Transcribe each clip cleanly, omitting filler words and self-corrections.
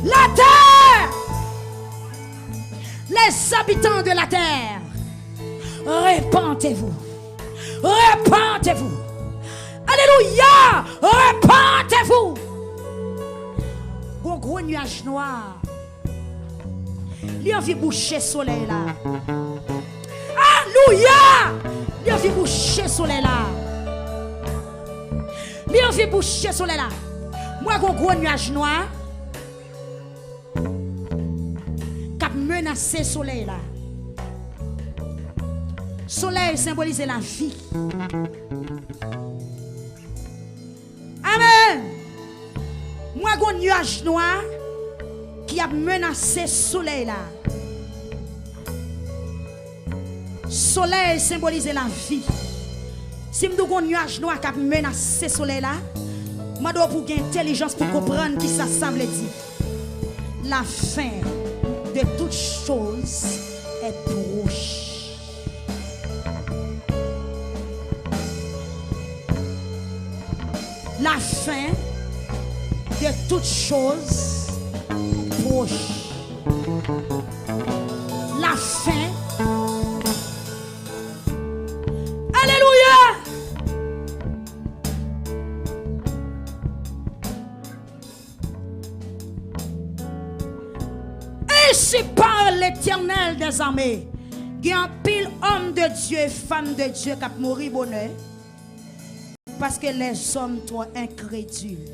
La terre, les habitants de la terre, répentez-vous. Répentez-vous. Alléluia. Répentez-vous. Un gros nuage noir. Il a vu boucher le soleil là. Alléluia. Il a vu boucher le soleil là. Il a vu boucher le soleil là. Moi, un gros nuage noir. Qui menace le soleil là. Soleil symbolise la vie. Amen. Moi, un nuage noir qui a menacé le soleil là. Soleil symbolise la vie. Si je suis un nuage noir qui a menacé le soleil là, je dois pour gagner intelligence pour comprendre qui ça veut dire. La fin de toute chose est proche. La fin de toute chose proche. La fin. Alléluia. Ainsi parle l'Éternel des armées. Il y a un pile homme de Dieu et femme de Dieu qui a mouru bonheur. Parce que les hommes sont incrédules.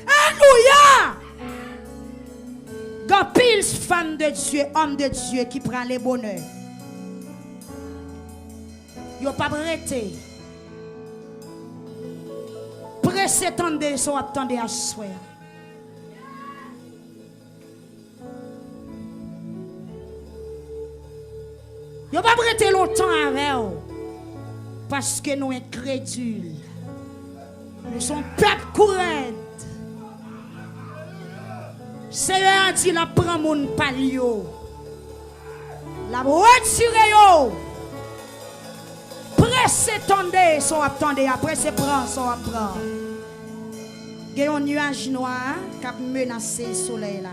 Alléluia! Il y a pile femme de Dieu, homme de Dieu qui prend les bonheurs. Ils n'ont pas arrêté. Pressez, tendez, sont attendez à soi. Ils n'ont pas arrêté longtemps avec eux. Parce que nous sommes incrédules. Nous sommes peuple courant. Seigneur dit la prend mon palio. La retiré yo. Pressez tendez son attendez après c'est prend son apprend. Il y a un nuage noir qui a menacé le soleil là.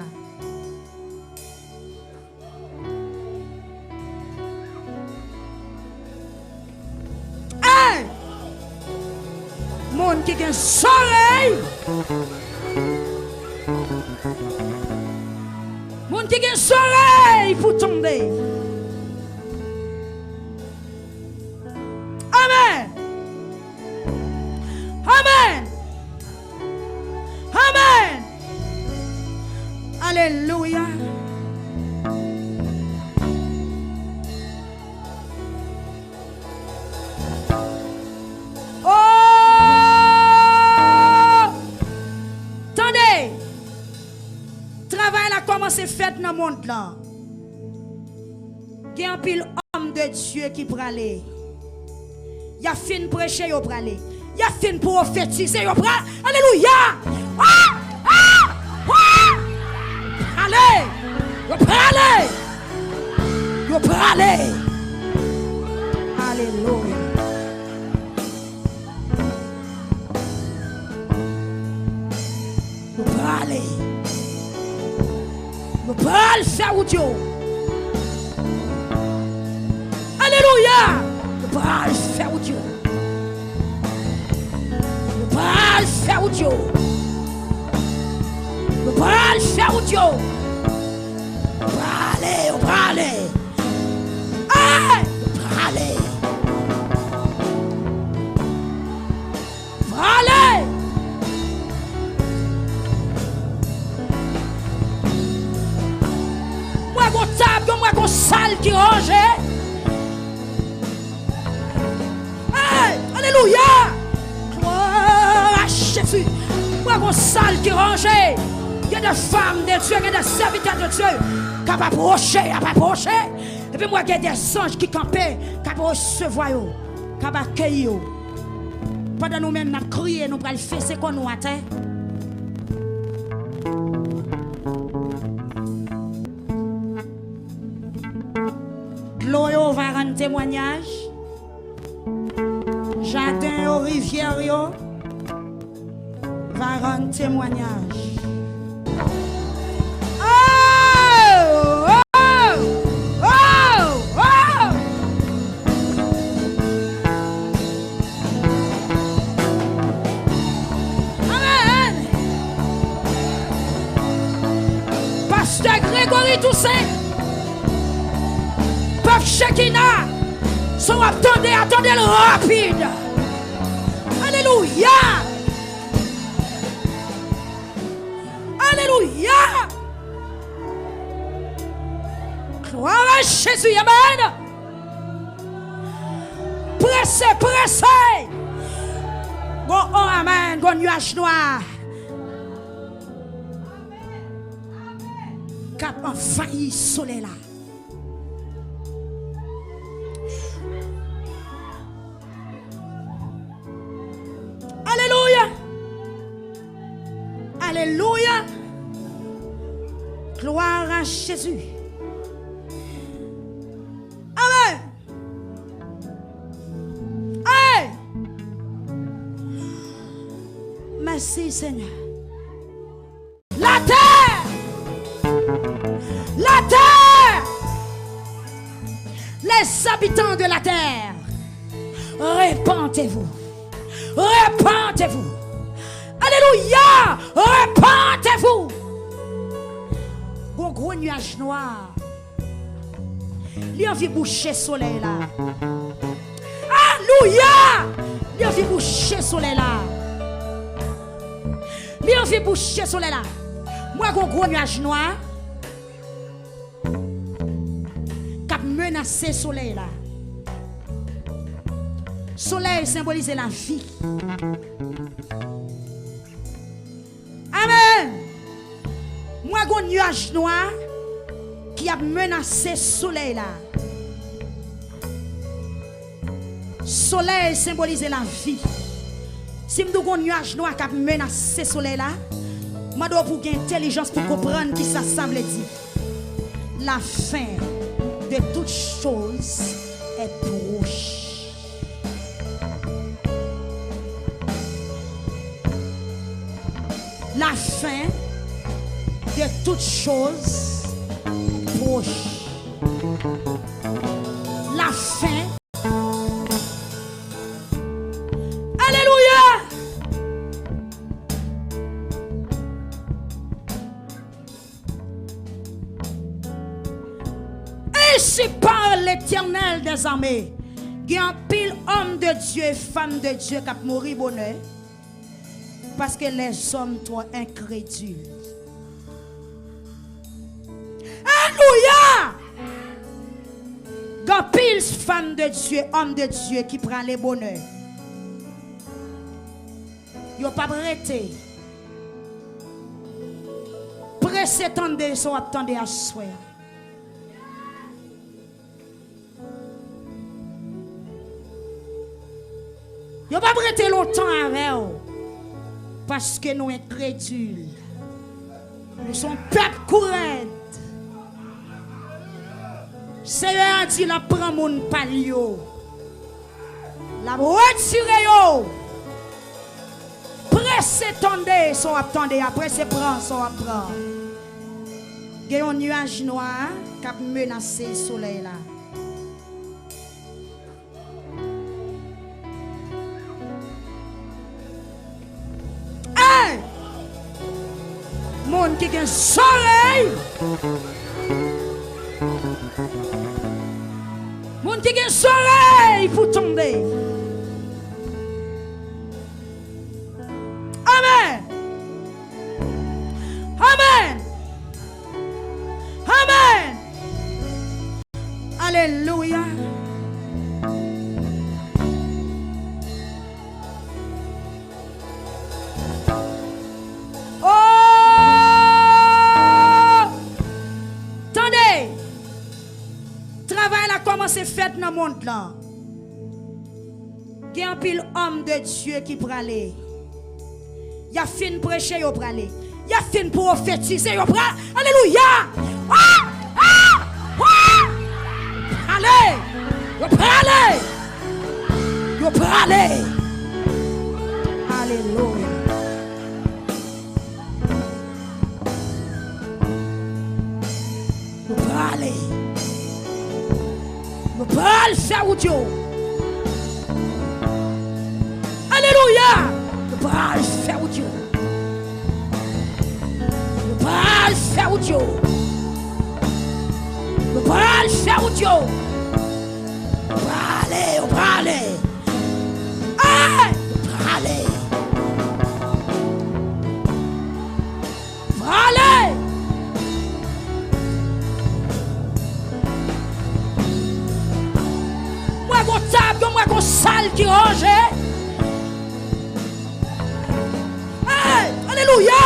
Monde qui a un soleil. Monde qui a un soleil pour tomber. Amen. Amen. Amen. Alléluia. C'est fait dans le monde là. Il y a un pile homme de Dieu qui peut aller. Il y a fin prêcher, il peut aller. Il y a fin prophétiser, il peut aller. Alléluia. Ah! Ah! Ah! Allez! Il peut aller. Il peut aller. Alléluia. Il peut aller. Je parle faire Dieu. Alléluia. Je parle faire Dieu. Je parle faire Dieu. Je parle faire Dieu. Parlez, parlez. Aïe, parlez. Parlez. Moi, table, moi, qu'on salle qui range. Hey, alléluia. Gloire à Jésus. Moi, qu'on salle qui range. Il y a des femmes de Dieu, il y a des serviteurs de Dieu qui peuvent approcher, Et puis moi, il y a des anges qui campaient, qui peuvent recevoir, qui peuvent accueillir. Pendant nous-mêmes, nous crions, nous allons faire ce qu'on nous attend. L'eau va rendre témoignage. Jardin aux rivières, va rendre témoignage. Oh! Oh! Oh! Oh! Amen! Pasteur Grégory Toussaint, Peuple Shekinah, sont attendez le rapide. Alléluia! Alléluia! Gloire à Jésus, amen! Pressez, pressez! Bon, oh, amen, bon nuage noir. Cap envahi soleil là. Alléluia! Alléluia! Gloire à Jésus. Amen. Hey! Merci Seigneur. La terre! La terre! Les habitants de la terre, répandez-vous. Répandez-vous. Alléluia! Répandez-vous. Bon gros nuage noir. Il a vu boucher soleil là. Alléluia! Il a vu boucher soleil là. Il a vu boucher soleil là. Moi gros nuage noir. Cap menacer soleil là. Soleil symbolise la vie. Amen. Moi, j'ai un nuage noir qui a menacé le soleil là. Soleil symbolise la vie. Si je suis un nuage noir qui a menacé le soleil là, je dois avoir intelligence pour comprendre qui ça veut dire. La fin de toute chose est proche. La fin de toute chose proche. La fin. Alléluia. Ainsi parle l'Éternel des armées. Il y a un pile homme de Dieu et femme de Dieu qui a mouru bonheur. Parce que les hommes sont incrédules. Alléluia! Il y a pile femme de Dieu, homme de Dieu qui prend les bonheurs. Ils n'ont pas arrêté. Pressez, attendez, sont attendez à soi. Ils n'ont pas arrêté longtemps avec eux. Parce que nous sommes incrédules. Nous sommes peuple courant. Seigneur a dit la prend mon palio. La retire yo. Pressez tendez, sont attendez, après c'est prend, sont apprend. Il y a un nuage noir qui a menacé le soleil là. Monde qui a un soleil. Monde qui a un soleil pour tomber. Amen. Amen. Amen. Alléluia. C'est fait dans le monde là. Il y a un pile homme de Dieu qui peut aller. Il y a fin prêcher, il peut aller. Il y a fin prophétiser, il peut aller. Alléluia! Ah! Ah! Ah! Allez! Il peut aller! Il peut aller! Alléluia! pas le faire ou Dieu. Alléluia. Nous pas le faire ou Dieu. Nous pas le faire ou Dieu. Nous pas le faire ou Dieu. On va aller. Hey, on va aller. Allez! Moi, mon table, moi, mon salle qui range. Hey! Alléluia!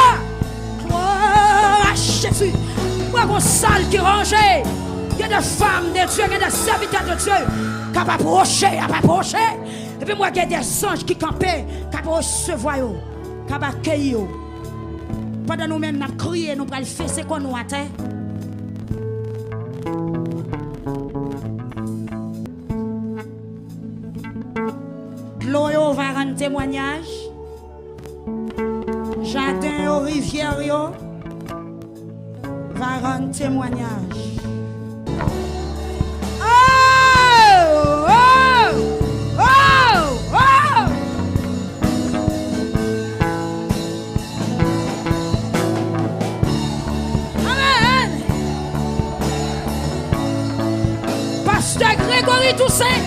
Gloire à Jésus. Moi, mon salle qui range. Il y a des femmes de Dieu, il y a des serviteurs de Dieu qui peuvent approcher. Et puis, moi, il y a des anges qui campaient, qui peuvent recevoir, qui peuvent accueillir. Pendant nous-mêmes, nous crions, nous allons faire ce qu'on nous attend. L'eau va rendre témoignage. Jardin aux rivières va rendre témoignage. Oh! Oh! Oh! Oh! Pasteur Grégory Toussaint,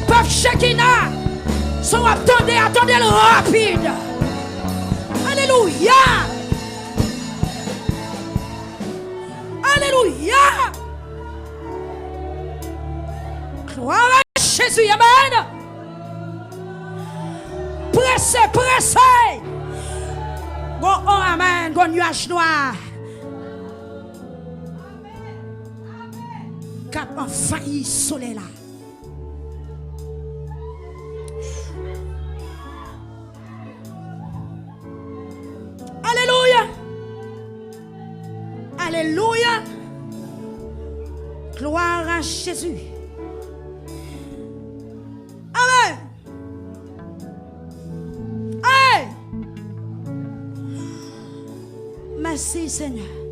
Pape Shekina, sont attendez le rapide. Alléluia. Alléluia. Gloire à Jésus. Amen. Pressez. Go, oh, amen. Go, nuage noir. Cap envahi soleil là. Alléluia. Alléluia. Gloire à Jésus. Amen. Hey. Merci Seigneur.